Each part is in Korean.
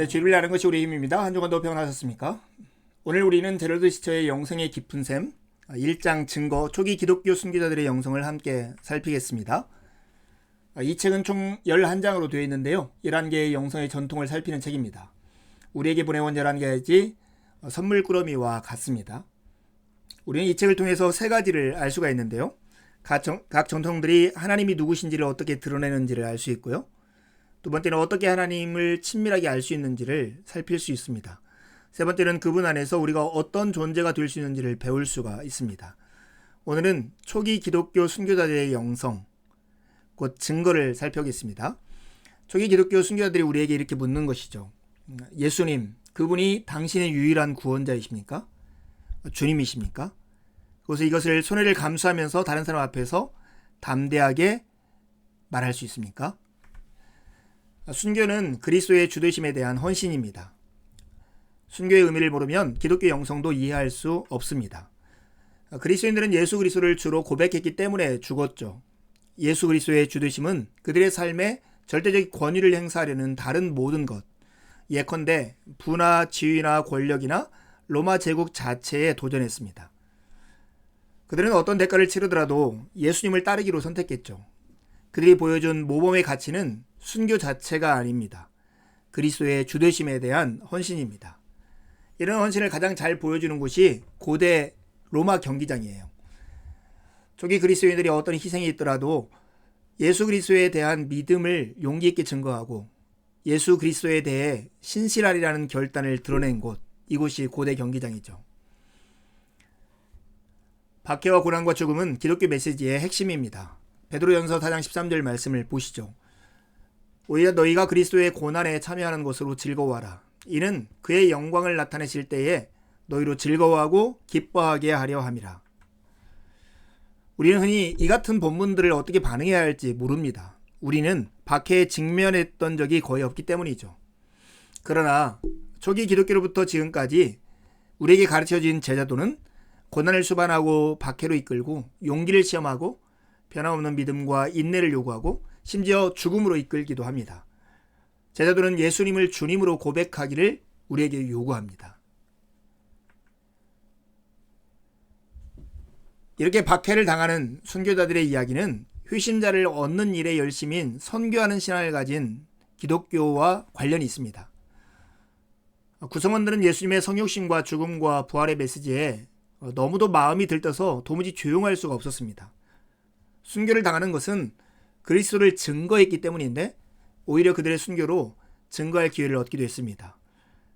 네, 주를 아는 것이 우리의 힘입니다. 한 주간도 평안하셨습니까? 오늘 우리는 제로드 시처의 영성의 깊은 샘 1장 증거 초기 기독교 순교자들의 영성을 함께 살피겠습니다. 이 책은 총 11장으로 되어 있는데요. 11개의 영성의 전통을 살피는 책입니다. 우리에게 보내온 11가지 선물꾸러미와 같습니다. 우리는 이 책을 통해서 세 가지를 알 수가 있는데요. 각 전통들이 하나님이 누구신지를 어떻게 드러내는지를 알 수 있고요. 두 번째는 어떻게 하나님을 친밀하게 알 수 있는지를 살필 수 있습니다. 세 번째는 그분 안에서 우리가 어떤 존재가 될 수 있는지를 배울 수가 있습니다. 오늘은 초기 기독교 순교자들의 영성, 곧 증거를 살펴보겠습니다. 초기 기독교 순교자들이 우리에게 이렇게 묻는 것이죠. 예수님, 그분이 당신의 유일한 구원자이십니까? 주님이십니까? 그래서 이것을 손해를 감수하면서 다른 사람 앞에서 담대하게 말할 수 있습니까? 순교는 그리스도의 주되심에 대한 헌신입니다. 순교의 의미를 모르면 기독교 영성도 이해할 수 없습니다. 그리스도인들은 예수 그리스도를 주로 고백했기 때문에 죽었죠. 예수 그리스도의 주되심은 그들의 삶에 절대적 권위를 행사하려는 다른 모든 것, 예컨대 부나 지위나 권력이나 로마 제국 자체에 도전했습니다. 그들은 어떤 대가를 치르더라도 예수님을 따르기로 선택했죠. 그들이 보여준 모범의 가치는 순교 자체가 아닙니다. 그리스도의 주되심에 대한 헌신입니다. 이런 헌신을 가장 잘 보여주는 곳이 고대 로마 경기장이에요. 초기 그리스도인들이 어떤 희생이 있더라도 예수 그리스도에 대한 믿음을 용기 있게 증거하고 예수 그리스도에 대해 신실하리라는 결단을 드러낸 곳, 이곳이 고대 경기장이죠. 박해와 고난과 죽음은 기독교 메시지의 핵심입니다. 베드로전서 4장 13절 말씀을 보시죠. 오히려 너희가 그리스도의 고난에 참여하는 것으로 즐거워하라. 이는 그의 영광을 나타내실 때에 너희로 즐거워하고 기뻐하게 하려 함이라. 우리는 흔히 이 같은 본문들을 어떻게 반응해야 할지 모릅니다. 우리는 박해에 직면했던 적이 거의 없기 때문이죠. 그러나 초기 기독교로부터 지금까지 우리에게 가르쳐진 제자도는 고난을 수반하고 박해로 이끌고 용기를 시험하고 변함없는 믿음과 인내를 요구하고 심지어 죽음으로 이끌기도 합니다. 제자들은 예수님을 주님으로 고백하기를 우리에게 요구합니다. 이렇게 박해를 당하는 순교자들의 이야기는 회심자를 얻는 일에 열심인 선교하는 신앙을 가진 기독교와 관련이 있습니다. 구성원들은 예수님의 성육신과 죽음과 부활의 메시지에 너무도 마음이 들떠서 도무지 조용할 수가 없었습니다. 순교를 당하는 것은 그리스도를 증거했기 때문인데 오히려 그들의 순교로 증거할 기회를 얻기도 했습니다.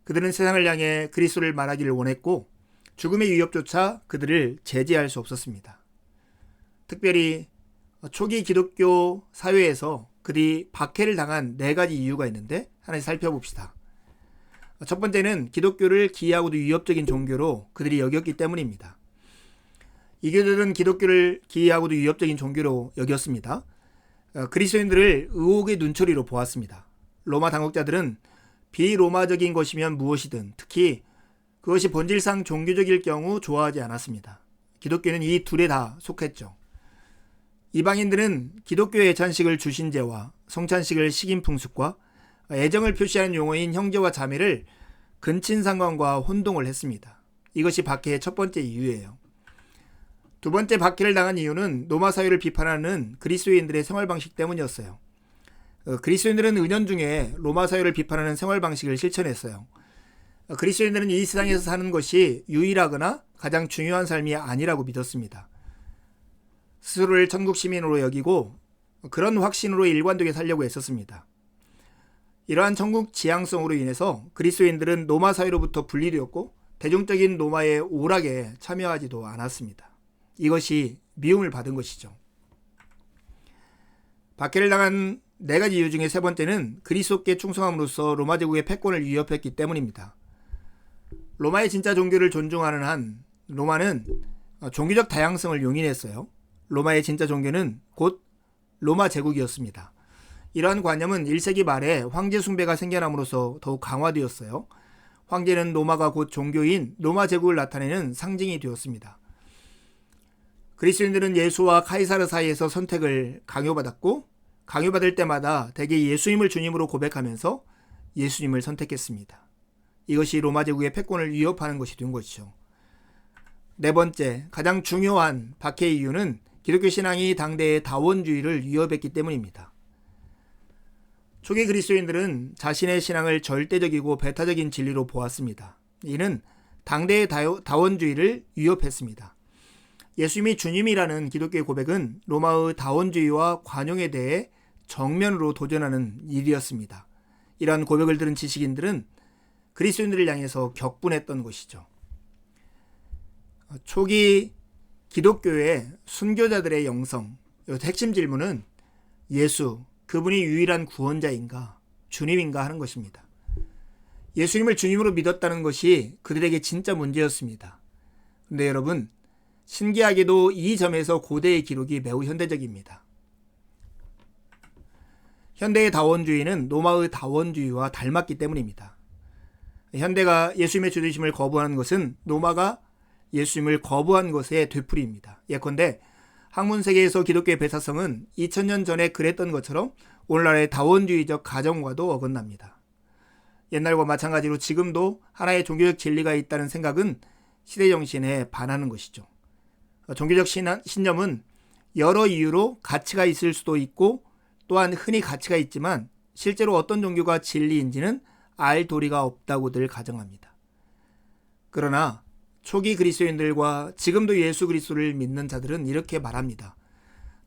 그들은 세상을 향해 그리스도를 말하기를 원했고 죽음의 위협조차 그들을 제지할 수 없었습니다. 특별히 초기 기독교 사회에서 그들이 박해를 당한 4가지 이유가 있는데 하나씩 살펴봅시다. 첫 번째는 기독교를 기이하고도 위협적인 종교로 그들이 여겼기 때문입니다. 이교도들은 기독교를 기이하고도 위협적인 종교로 여겼습니다. 그리스도인들을 의혹의 눈초리로 보았습니다. 로마 당국자들은 비로마적인 것이면 무엇이든 특히 그것이 본질상 종교적일 경우 좋아하지 않았습니다. 기독교는 이 둘에 다 속했죠. 이방인들은 기독교의 애찬식을 주신제와 성찬식을 식인풍습과 애정을 표시하는 용어인 형제와 자매를 근친상간과 혼동을 했습니다. 이것이 박해의 첫 번째 이유예요. 두 번째 박해를 당한 이유는 로마 사회를 비판하는 그리스도인들의 생활 방식 때문이었어요. 그리스도인들은 은연중에 로마 사회를 비판하는 생활 방식을 실천했어요. 그리스도인들은 이 세상에서 사는 것이 유일하거나 가장 중요한 삶이 아니라고 믿었습니다. 스스로를 천국 시민으로 여기고 그런 확신으로 일관되게 살려고 했었습니다. 이러한 천국 지향성으로 인해서 그리스도인들은 로마 사회로부터 분리되었고 대중적인 로마의 오락에 참여하지도 않았습니다. 이것이 미움을 받은 것이죠. 박해를 당한 4가지 이유 중에 세 번째는 그리스도께 충성함으로써 로마 제국의 패권을 위협했기 때문입니다. 로마의 진짜 종교를 존중하는 한 로마는 종교적 다양성을 용인했어요. 로마의 진짜 종교는 곧 로마 제국이었습니다. 이러한 관념은 1세기 말에 황제 숭배가 생겨남으로써 더욱 강화되었어요. 황제는 로마가 곧 종교인 로마 제국을 나타내는 상징이 되었습니다. 그리스도인들은 예수와 카이사르 사이에서 선택을 강요받았고 강요받을 때마다 대개 예수님을 주님으로 고백하면서 예수님을 선택했습니다. 이것이 로마 제국의 패권을 위협하는 것이 된 것이죠. 네 번째, 가장 중요한 박해의 이유는 기독교 신앙이 당대의 다원주의를 위협했기 때문입니다. 초기 그리스도인들은 자신의 신앙을 절대적이고 배타적인 진리로 보았습니다. 이는 당대의 다원주의를 위협했습니다. 예수님이 주님이라는 기독교의 고백은 로마의 다원주의와 관용에 대해 정면으로 도전하는 일이었습니다. 이러한 고백을 들은 지식인들은 그리스도인들을 향해서 격분했던 것이죠. 초기 기독교의 순교자들의 영성, 핵심 질문은 예수, 그분이 유일한 구원자인가, 주님인가 하는 것입니다. 예수님을 주님으로 믿었다는 것이 그들에게 진짜 문제였습니다. 그런데 여러분, 신기하게도 이 점에서 고대의 기록이 매우 현대적입니다. 현대의 다원주의는 로마의 다원주의와 닮았기 때문입니다. 현대가 예수님의 주되심을 거부하는 것은 로마가 예수님을 거부한 것의 되풀이입니다. 예컨대 학문세계에서 기독교의 배사성은 2000년 전에 그랬던 것처럼 오늘날의 다원주의적 가정과도 어긋납니다. 옛날과 마찬가지로 지금도 하나의 종교적 진리가 있다는 생각은 시대정신에 반하는 것이죠. 종교적 신념은 여러 이유로 가치가 있을 수도 있고 또한 흔히 가치가 있지만 실제로 어떤 종교가 진리인지는 알 도리가 없다고들 가정합니다. 그러나 초기 그리스도인들과 지금도 예수 그리스도를 믿는 자들은 이렇게 말합니다.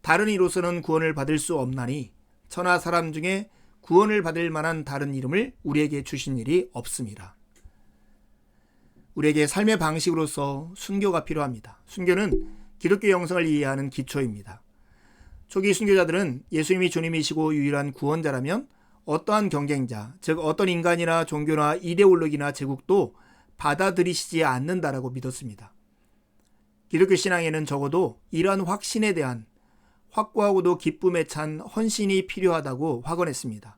다른 이로서는 구원을 받을 수 없나니 천하 사람 중에 구원을 받을 만한 다른 이름을 우리에게 주신 일이 없습니다. 우리에게 삶의 방식으로서 순교가 필요합니다. 순교는 기독교 영성을 이해하는 기초입니다. 초기 순교자들은 예수님이 주님이시고 유일한 구원자라면 어떠한 경쟁자, 즉 어떤 인간이나 종교나 이데올로기나 제국도 받아들이시지 않는다라고 믿었습니다. 기독교 신앙에는 적어도 이러한 확신에 대한 확고하고도 기쁨에 찬 헌신이 필요하다고 확언했습니다.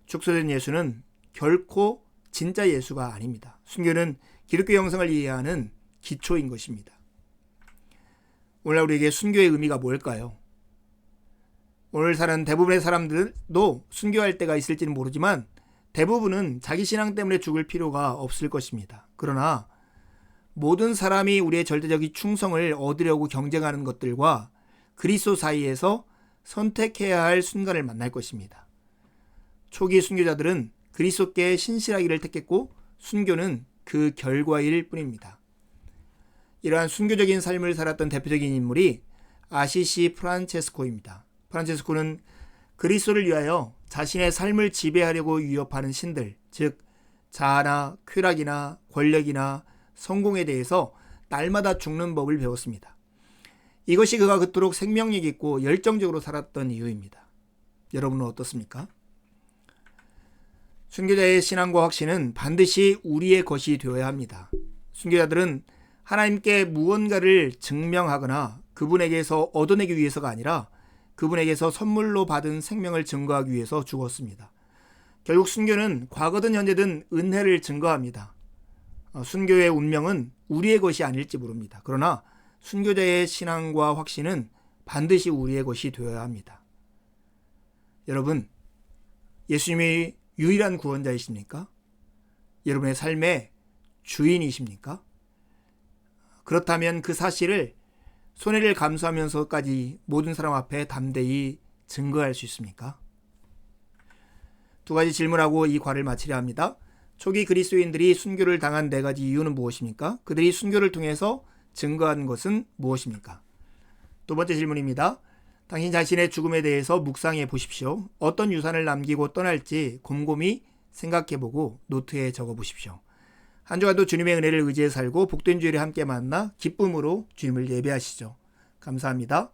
축소된 예수는 결코 진짜 예수가 아닙니다. 순교는 기독교 영성을 이해하는 기초인 것입니다. 오늘 우리에게 순교의 의미가 뭘까요? 오늘 사는 대부분의 사람들도 순교할 때가 있을지는 모르지만 대부분은 자기 신앙 때문에 죽을 필요가 없을 것입니다. 그러나 모든 사람이 우리의 절대적인 충성을 얻으려고 경쟁하는 것들과 그리스도 사이에서 선택해야 할 순간을 만날 것입니다. 초기 순교자들은 그리스도께 신실하기를 택했고 순교는 그 결과일 뿐입니다. 이러한 순교적인 삶을 살았던 대표적인 인물이 아시시 프란체스코입니다. 프란체스코는 그리스도를 위하여 자신의 삶을 지배하려고 위협하는 신들, 즉 자아나 쾌락이나 권력이나 성공에 대해서 날마다 죽는 법을 배웠습니다. 이것이 그가 그토록 생명력 있고 열정적으로 살았던 이유입니다. 여러분은 어떻습니까? 순교자의 신앙과 확신은 반드시 우리의 것이 되어야 합니다. 순교자들은 하나님께 무언가를 증명하거나 그분에게서 얻어내기 위해서가 아니라 그분에게서 선물로 받은 생명을 증거하기 위해서 죽었습니다. 결국 순교는 과거든 현재든 은혜를 증거합니다. 순교의 운명은 우리의 것이 아닐지 모릅니다. 그러나 순교자의 신앙과 확신은 반드시 우리의 것이 되어야 합니다. 여러분, 예수님이 유일한 구원자이십니까? 여러분의 삶의 주인이십니까? 그렇다면 그 사실을 손해를 감수하면서까지 모든 사람 앞에 담대히 증거할 수 있습니까? 두 가지 질문하고 이 과를 마치려 합니다. 초기 그리스도인들이 순교를 당한 네 가지 이유는 무엇입니까? 그들이 순교를 통해서 증거한 것은 무엇입니까? 두 번째 질문입니다. 당신 자신의 죽음에 대해서 묵상해 보십시오. 어떤 유산을 남기고 떠날지 곰곰이 생각해보고 노트에 적어보십시오. 한 주간도 주님의 은혜를 의지해 살고 복된 주일에 함께 만나 기쁨으로 주님을 예배하시죠. 감사합니다.